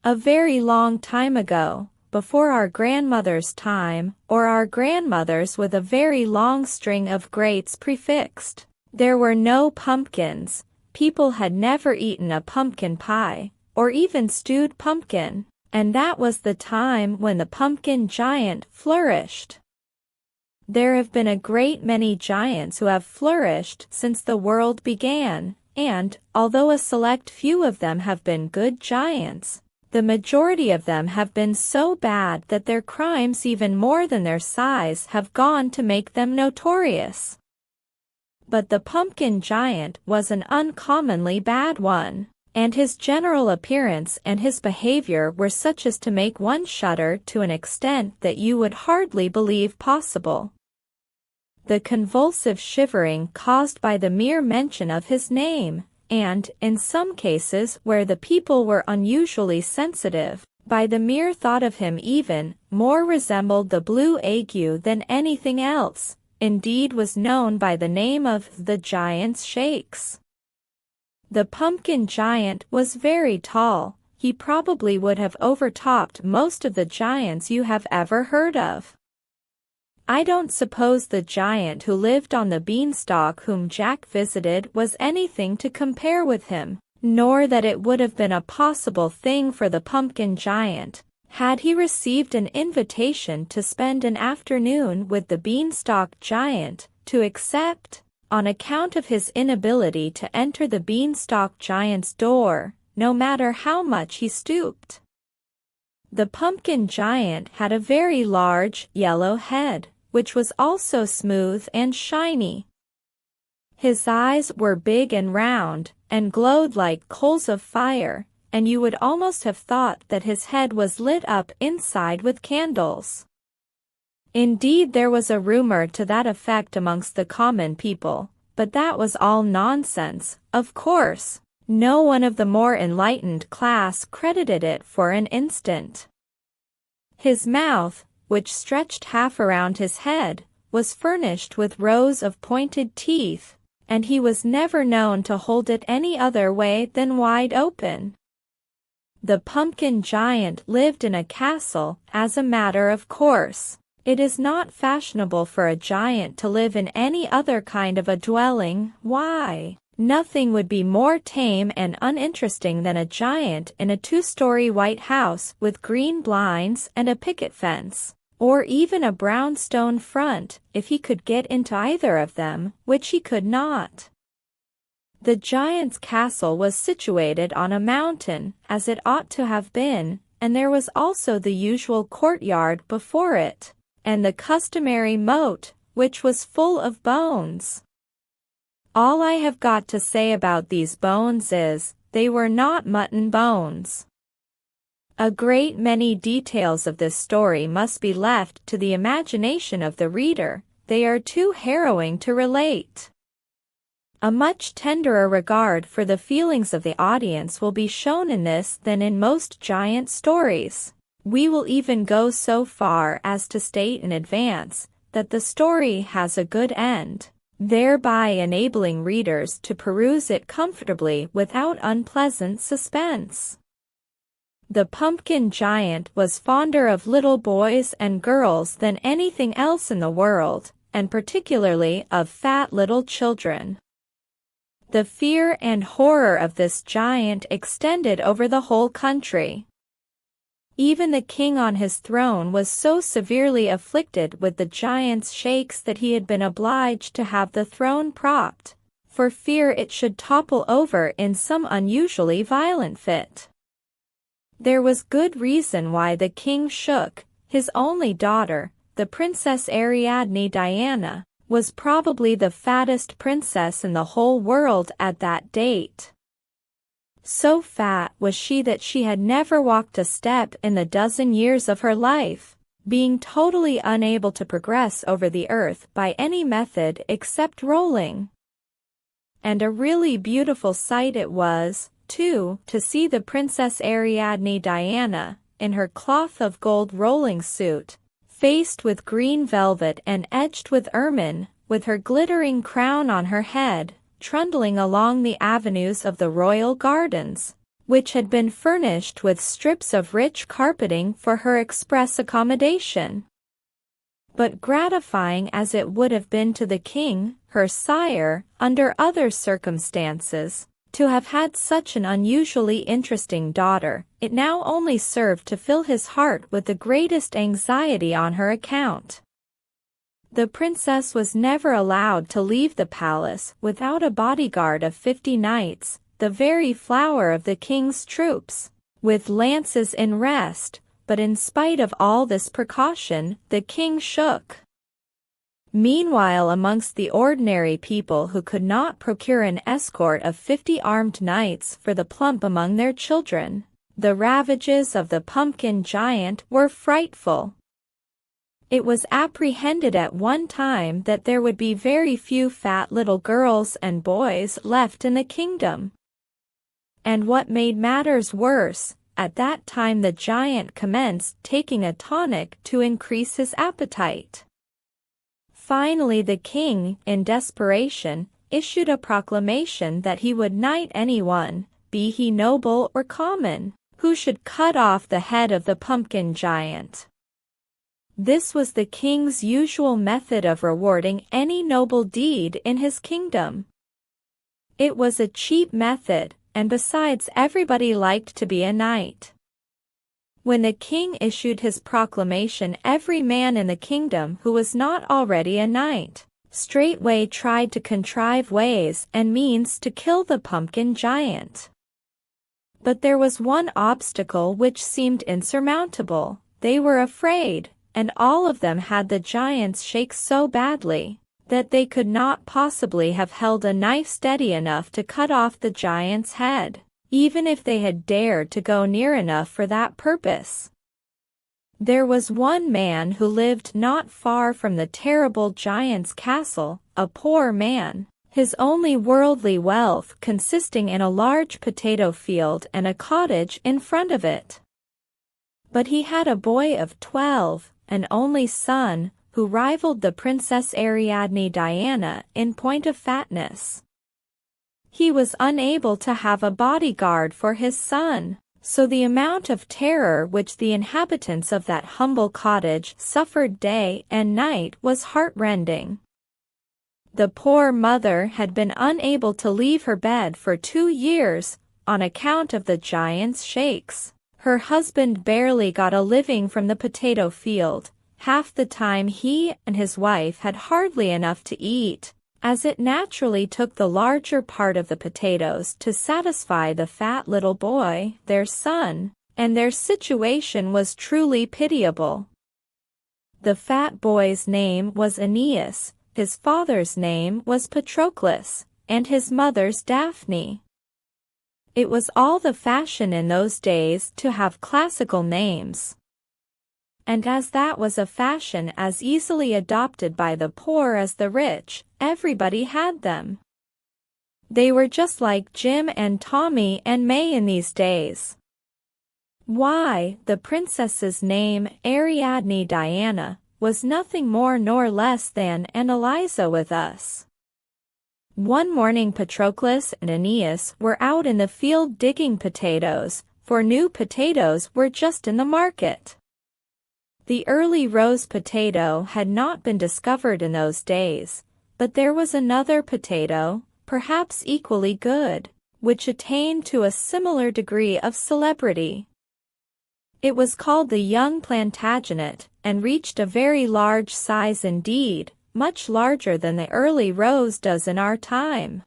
A very long time ago, before our grandmother's time, or our grandmother's with a very long string of greats prefixed, there were no pumpkins. People had never eaten a pumpkin pie, or even stewed pumpkin, and that was the time when the pumpkin giant flourished. There have been a great many giants who have flourished since the world began, and, although a select few of them have been good giants, the majority of them have been so bad that their crimes even more than their size have gone to make them notorious. But the pumpkin giant was an uncommonly bad one, and his general appearance and his behavior were such as to make one shudder to an extent that you would hardly believe possible. The convulsive shivering caused by the mere mention of his name, and, in some cases where the people were unusually sensitive, by the mere thought of him even, more resembled the blue ague than anything else, indeed was known by the name of the giant's shakes. The pumpkin giant was very tall. He probably would have overtopped most of the giants you have ever heard of. I don't suppose the giant who lived on the beanstalk whom Jack visited was anything to compare with him, nor that it would have been a possible thing for the pumpkin giant, had he received an invitation to spend an afternoon with the beanstalk giant, to accept, on account of his inability to enter the beanstalk giant's door, no matter how much he stooped. The pumpkin giant had a very large, yellow head, which was also smooth and shiny. His eyes were big and round, and glowed like coals of fire, and you would almost have thought that his head was lit up inside with candles. Indeed, there was a rumor to that effect amongst the common people, but that was all nonsense, of course. No one of the more enlightened class credited it for an instant. His mouth, which stretched half around his head, was furnished with rows of pointed teeth, and he was never known to hold it any other way than wide open. The pumpkin giant lived in a castle, as a matter of course. It is not fashionable for a giant to live in any other kind of a dwelling. Why? Nothing would be more tame and uninteresting than a giant in a two-story white house with green blinds and a picket fence, or even a brownstone front, if he could get into either of them, which he could not. The giant's castle was situated on a mountain, as it ought to have been, and there was also the usual courtyard before it, and the customary moat, which was full of bones. All I have got to say about these bones is, they were not mutton bones. A great many details of this story must be left to the imagination of the reader. They are too harrowing to relate. A much tenderer regard for the feelings of the audience will be shown in this than in most giant stories. We will even go so far as to state in advance that the story has a good end, thereby enabling readers to peruse it comfortably without unpleasant suspense. The pumpkin giant was fonder of little boys and girls than anything else in the world, and particularly of fat little children. The fear and horror of this giant extended over the whole country. Even the king on his throne was so severely afflicted with the giant's shakes that he had been obliged to have the throne propped, for fear it should topple over in some unusually violent fit. There was good reason why the king shook. His only daughter, the Princess Ariadne Diana, was probably the fattest princess in the whole world at that date. So fat was she that she had never walked a step in the dozen years of her life, being totally unable to progress over the earth by any method except rolling. And a really beautiful sight it was, too, to see the Princess Ariadne Diana, in her cloth of gold rolling suit, faced with green velvet and edged with ermine, with her glittering crown on her head, trundling along the avenues of the royal gardens, which had been furnished with strips of rich carpeting for her express accommodation. But gratifying as it would have been to the king, her sire, under other circumstances, to have had such an unusually interesting daughter, it now only served to fill his heart with the greatest anxiety on her account. The princess was never allowed to leave the palace without a bodyguard of 50 knights, the very flower of the king's troops, with lances in rest, but in spite of all this precaution, the king shook. Meanwhile, amongst the ordinary people who could not procure an escort of 50 armed knights for the plump among their children, the ravages of the pumpkin giant were frightful. It was apprehended at one time that there would be very few fat little girls and boys left in the kingdom. And what made matters worse, at that time the giant commenced taking a tonic to increase his appetite. Finally the king, in desperation, issued a proclamation that he would knight anyone, be he noble or common, who should cut off the head of the pumpkin giant. This was the king's usual method of rewarding any noble deed in his kingdom. It was a cheap method, and besides everybody liked to be a knight. When the king issued his proclamation, every man in the kingdom who was not already a knight straightway tried to contrive ways and means to kill the pumpkin giant. But there was one obstacle which seemed insurmountable: they were afraid, and all of them had the giant's shake so badly that they could not possibly have held a knife steady enough to cut off the giant's head, even if they had dared to go near enough for that purpose. There was one man who lived not far from the terrible giant's castle, a poor man, his only worldly wealth consisting in a large potato field and a cottage in front of it. But he had a boy of 12, an only son, who rivaled the Princess Ariadne Diana in point of fatness. He was unable to have a bodyguard for his son, so the amount of terror which the inhabitants of that humble cottage suffered day and night was heartrending. The poor mother had been unable to leave her bed for 2 years, on account of the giant's shakes. Her husband barely got a living from the potato field. Half the time he and his wife had hardly enough to eat, as it naturally took the larger part of the potatoes to satisfy the fat little boy, their son, and their situation was truly pitiable. The fat boy's name was Aeneas, his father's name was Patroclus, and his mother's Daphne. It was all the fashion in those days to have classical names. And as that was a fashion as easily adopted by the poor as the rich, everybody had them. They were just like Jim and Tommy and May in these days. Why, the princess's name, Ariadne Diana, was nothing more nor less than an Eliza with us. One morning Patroclus and Aeneas were out in the field digging potatoes, for new potatoes were just in the market. The early rose potato had not been discovered in those days, but there was another potato, perhaps equally good, which attained to a similar degree of celebrity. It was called the young Plantagenet, and reached a very large size indeed, much larger than the early rose does in our time.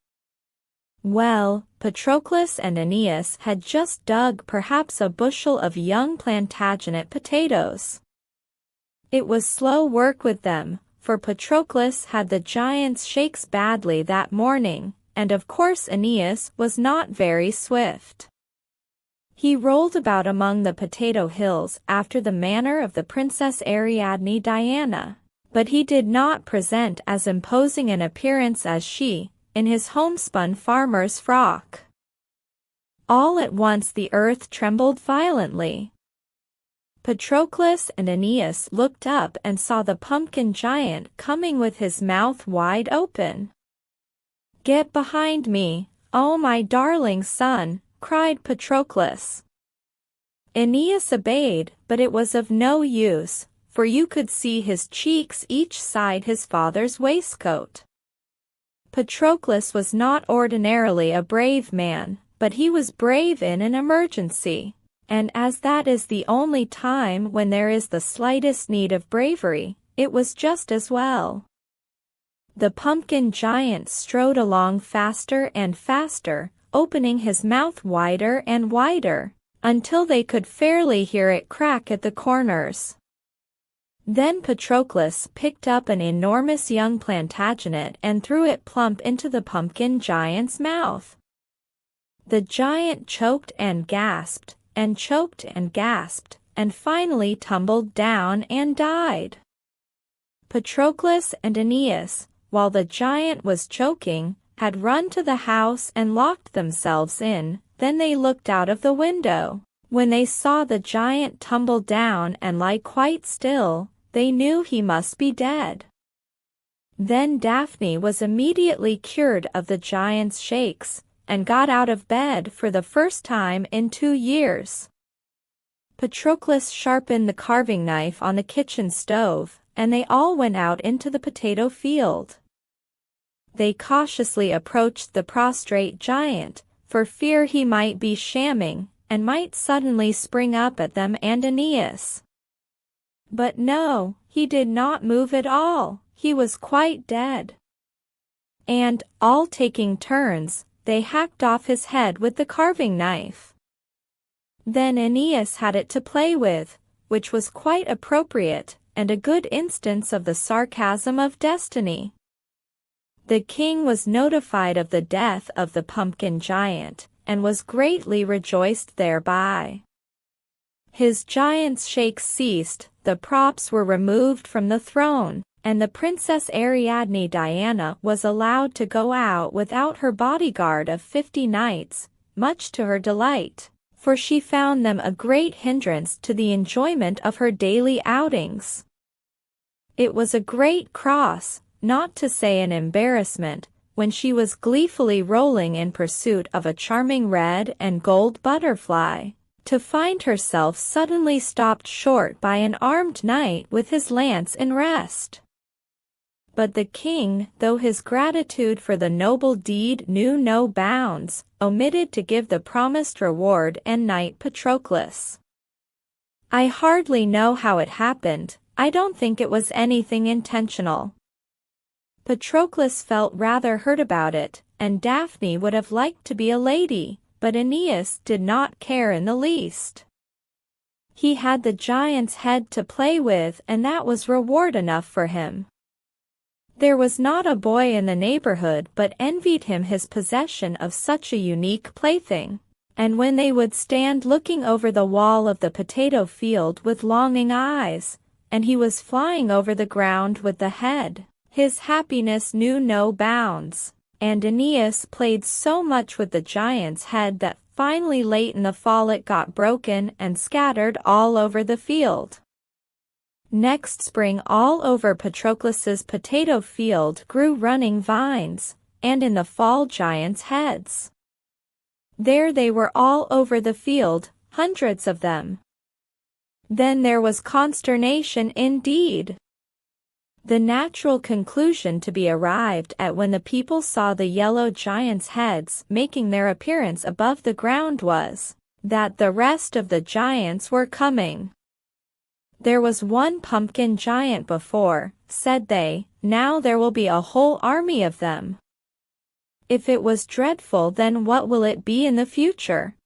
Well, Patroclus and Aeneas had just dug perhaps a bushel of young Plantagenet potatoes. It was slow work with them, for Patroclus had the giant's shakes badly that morning, and of course Aeneas was not very swift. He rolled about among the potato hills after the manner of the Princess Ariadne Diana, but he did not present as imposing an appearance as she, in his homespun farmer's frock. All at once the earth trembled violently. Patroclus and Aeneas looked up and saw the pumpkin giant coming with his mouth wide open. "Get behind me, oh my darling son," cried Patroclus. Aeneas obeyed, but it was of no use, for you could see his cheeks each side his father's waistcoat. Patroclus was not ordinarily a brave man, but he was brave in an emergency, and as that is the only time when there is the slightest need of bravery, it was just as well. The pumpkin giant strode along faster and faster, opening his mouth wider and wider, until they could fairly hear it crack at the corners. Then Patroclus picked up an enormous young Plantagenet and threw it plump into the pumpkin giant's mouth. The giant choked and gasped, and choked and gasped, and finally tumbled down and died. Patroclus and Aeneas, while the giant was choking, had run to the house and locked themselves in. Then they looked out of the window. When they saw the giant tumble down and lie quite still, they knew he must be dead. Then Daphne was immediately cured of the giant's shakes, and got out of bed for the first time in 2 years. Patroclus sharpened the carving knife on the kitchen stove, and they all went out into the potato field. They cautiously approached the prostrate giant, for fear he might be shamming, and might suddenly spring up at them and Aeneas. But no, he did not move at all, he was quite dead. And, all taking turns, they hacked off his head with the carving knife. Then Aeneas had it to play with, which was quite appropriate, and a good instance of the sarcasm of destiny. The king was notified of the death of the pumpkin giant, and was greatly rejoiced thereby. His giant's shakes ceased, the props were removed from the throne, and the Princess Ariadne Diana was allowed to go out without her bodyguard of 50 knights, much to her delight, for she found them a great hindrance to the enjoyment of her daily outings. It was a great cross, not to say an embarrassment, when she was gleefully rolling in pursuit of a charming red and gold butterfly, to find herself suddenly stopped short by an armed knight with his lance in rest. But the king, though his gratitude for the noble deed knew no bounds, omitted to give the promised reward and knight Patroclus. I hardly know how it happened, I don't think it was anything intentional. Patroclus felt rather hurt about it, and Daphne would have liked to be a lady, but Aeneas did not care in the least. He had the giant's head to play with, and that was reward enough for him. There was not a boy in the neighborhood but envied him his possession of such a unique plaything, and when they would stand looking over the wall of the potato field with longing eyes, and he was flying over the ground with the head, his happiness knew no bounds, and Aeneas played so much with the giant's head that finally late in the fall it got broken and scattered all over the field. Next spring all over Patroclus's potato field grew running vines, and in the fall giants' heads. There they were all over the field, hundreds of them. Then there was consternation indeed. The natural conclusion to be arrived at when the people saw the yellow giants' heads making their appearance above the ground was, that the rest of the giants were coming. There was one pumpkin giant before, said they, now there will be a whole army of them. If it was dreadful, then what will it be in the future?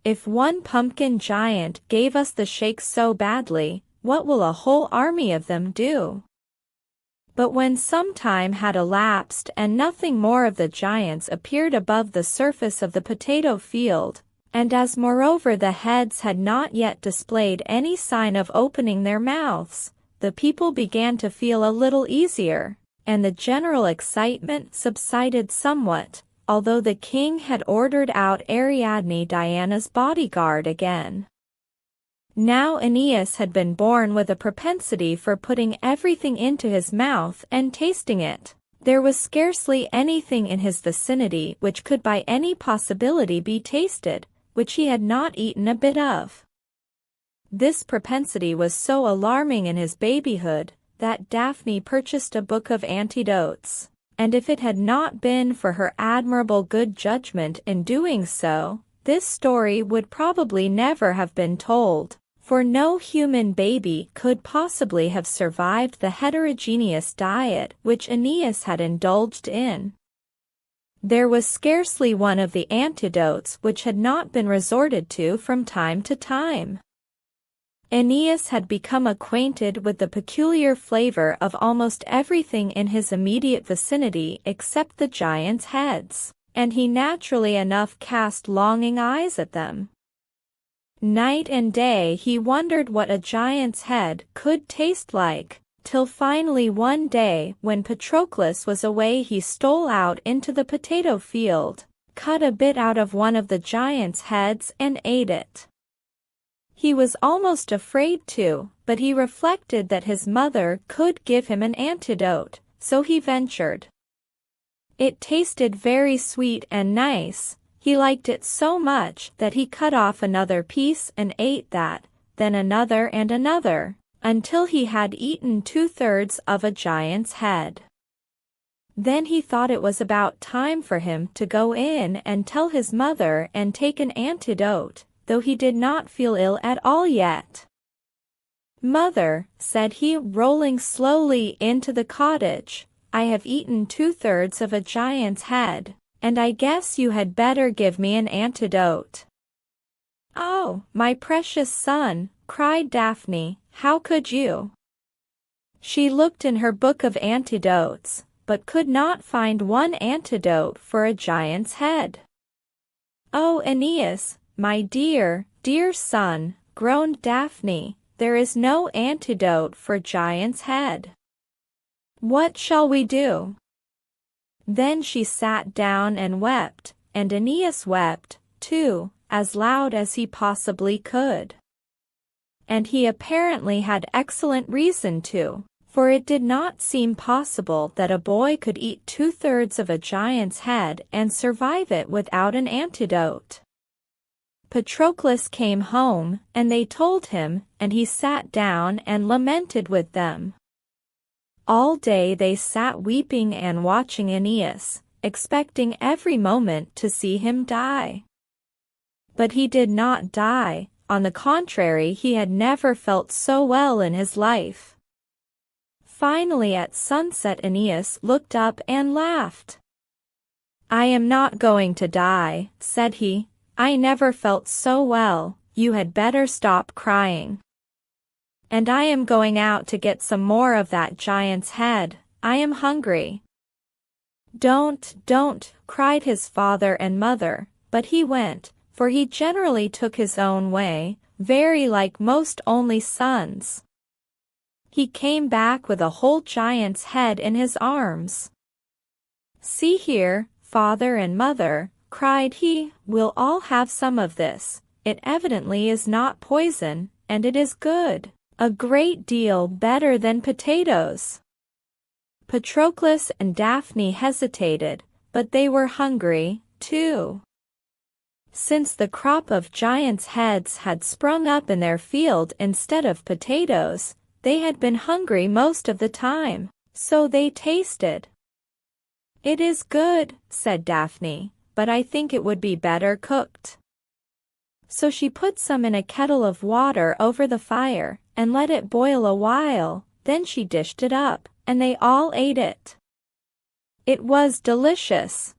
If one pumpkin giant gave us the shakes so badly, what will a whole army of them do? But when some time had elapsed and nothing more of the giants appeared above the surface of the potato field, and as moreover the heads had not yet displayed any sign of opening their mouths, the people began to feel a little easier, and the general excitement subsided somewhat, although the king had ordered out Ariadne Diana's bodyguard again. Now Aeneas had been born with a propensity for putting everything into his mouth and tasting it. There was scarcely anything in his vicinity which could by any possibility be tasted, which he had not eaten a bit of. This propensity was so alarming in his babyhood, that Daphne purchased a book of antidotes, and if it had not been for her admirable good judgment in doing so, this story would probably never have been told, for no human baby could possibly have survived the heterogeneous diet which Aeneas had indulged in. There was scarcely one of the antidotes which had not been resorted to from time to time. Aeneas had become acquainted with the peculiar flavor of almost everything in his immediate vicinity except the giants' heads, and he naturally enough cast longing eyes at them. Night and day he wondered what a giant's head could taste like, till finally one day when Patroclus was away he stole out into the potato field, cut a bit out of one of the giant's heads and ate it. He was almost afraid to, but he reflected that his mother could give him an antidote, so he ventured. It tasted very sweet and nice. He liked it so much that he cut off another piece and ate that, then another and another, until he had eaten 2/3 of a giant's head. Then he thought it was about time for him to go in and tell his mother and take an antidote, though he did not feel ill at all yet. "Mother," said he, rolling slowly into the cottage, "I have eaten 2/3 of a giant's head, and I guess you had better give me an antidote." "Oh, my precious son," cried Daphne, "how could you?" She looked in her book of antidotes, but could not find one antidote for a giant's head. "Oh, Aeneas, my dear, dear son," groaned Daphne, "there is no antidote for giant's head. What shall we do?" Then she sat down and wept, and Aeneas wept, too, as loud as he possibly could. And he apparently had excellent reason to, for it did not seem possible that a boy could eat 2/3 of a giant's head and survive it without an antidote. Patroclus came home, and they told him, and he sat down and lamented with them. All day they sat weeping and watching Aeneas, expecting every moment to see him die. But he did not die. On the contrary, he had never felt so well in his life. Finally at sunset Aeneas looked up and laughed. "I am not going to die," said he. "I never felt so well. You had better stop crying. And I am going out to get some more of that giant's head. I am hungry." Don't," cried his father and mother, but he went, for he generally took his own way, very like most only sons. He came back with a whole giant's head in his arms. "See here, father and mother," cried he, "we'll all have some of this. It evidently is not poison, and it is good. A great deal better than potatoes." Patroclus and Daphne hesitated, but they were hungry, too. Since the crop of giants' heads had sprung up in their field instead of potatoes, they had been hungry most of the time, so they tasted. "It is good," said Daphne, "but I think it would be better cooked." So she put some in a kettle of water over the fire, and let it boil a while, then she dished it up, and they all ate it. It was delicious.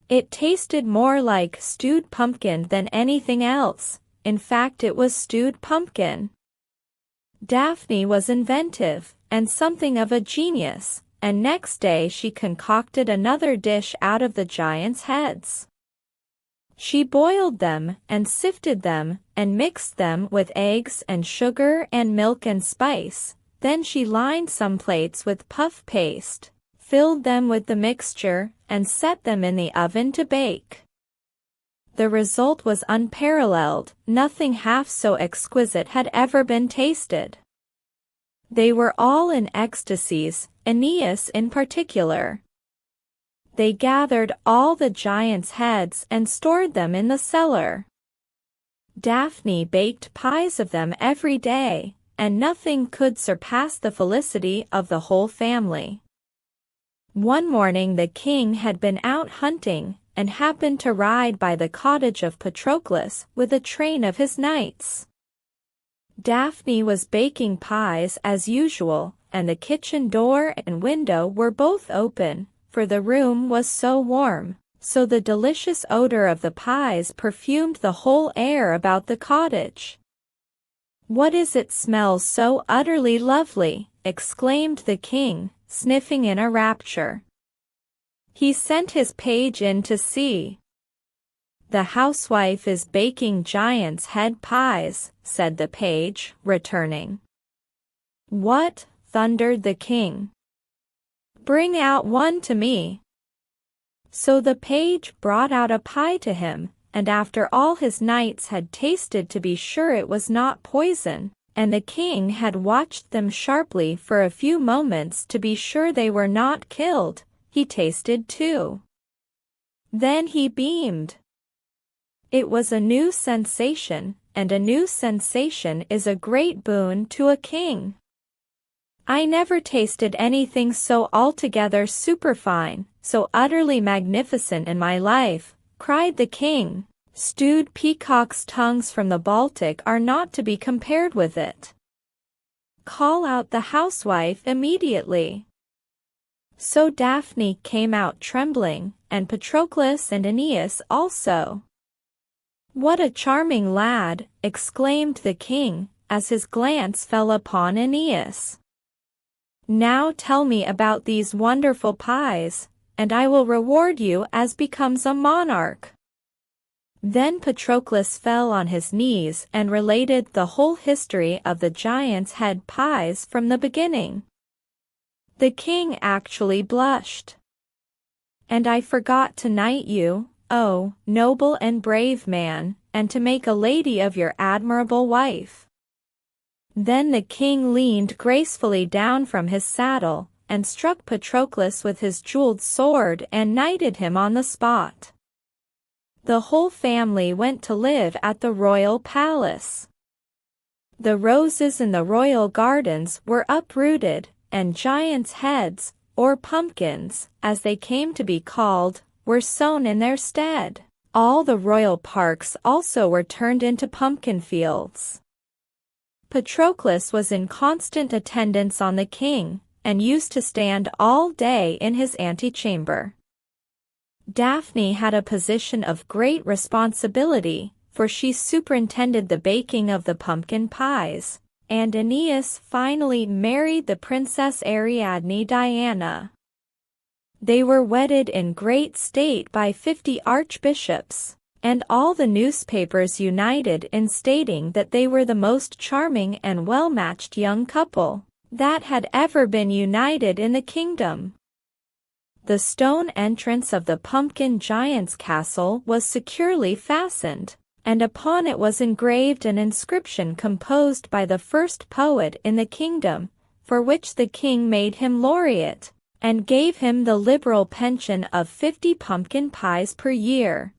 It tasted more like stewed pumpkin than anything else. In fact, it was stewed pumpkin. Daphne was inventive, and something of a genius, and next day she concocted another dish out of the giants' heads. She boiled them, and sifted them, and mixed them with eggs and sugar and milk and spice. Then she lined some plates with puff paste, filled them with the mixture, and set them in the oven to bake. The result was unparalleled. Nothing half so exquisite had ever been tasted. They were all in ecstasies, Aeneas in particular. They gathered all the giants' heads and stored them in the cellar. Daphne baked pies of them every day, and nothing could surpass the felicity of the whole family. One morning the king had been out hunting, and happened to ride by the cottage of Patroclus with a train of his knights. Daphne was baking pies as usual, and the kitchen door and window were both open, for the room was so warm, so the delicious odor of the pies perfumed the whole air about the cottage. "What is it smells so utterly lovely?" exclaimed the king, sniffing in a rapture. He sent his page in to see. "The housewife is baking giant's head pies," said the page, returning. "What?" thundered the king. "Bring out one to me." So the page brought out a pie to him, and after all his knights had tasted to be sure it was not poison, and the king had watched them sharply for a few moments to be sure they were not killed, he tasted too. Then he beamed. It was a new sensation, and a new sensation is a great boon to a king. "I never tasted anything so altogether superfine, so utterly magnificent in my life," cried the king. "Stewed peacocks' tongues from the Baltic are not to be compared with it. Call out the housewife immediately." So Daphne came out trembling, and Patroclus and Aeneas also. "What a charming lad!" exclaimed the king, as his glance fell upon Aeneas. "Now tell me about these wonderful pies, and I will reward you as becomes a monarch." Then Patroclus fell on his knees and related the whole history of the giant's head pies from the beginning. The king actually blushed. "And I forgot to knight you, oh, noble and brave man, and to make a lady of your admirable wife." Then the king leaned gracefully down from his saddle, and struck Patroclus with his jeweled sword and knighted him on the spot. The whole family went to live at the royal palace. The roses in the royal gardens were uprooted, and giants' heads, or pumpkins, as they came to be called, were sown in their stead. All the royal parks also were turned into pumpkin fields. Patroclus was in constant attendance on the king, and used to stand all day in his antechamber. Daphne had a position of great responsibility, for she superintended the baking of the pumpkin pies, and Aeneas finally married the Princess Ariadne Diana. They were wedded in great state by 50 archbishops, and all the newspapers united in stating that they were the most charming and well-matched young couple that had ever been united in the kingdom. The stone entrance of the pumpkin giant's castle was securely fastened, and upon it was engraved an inscription composed by the first poet in the kingdom, for which the king made him laureate, and gave him the liberal pension of 50 pumpkin pies per year.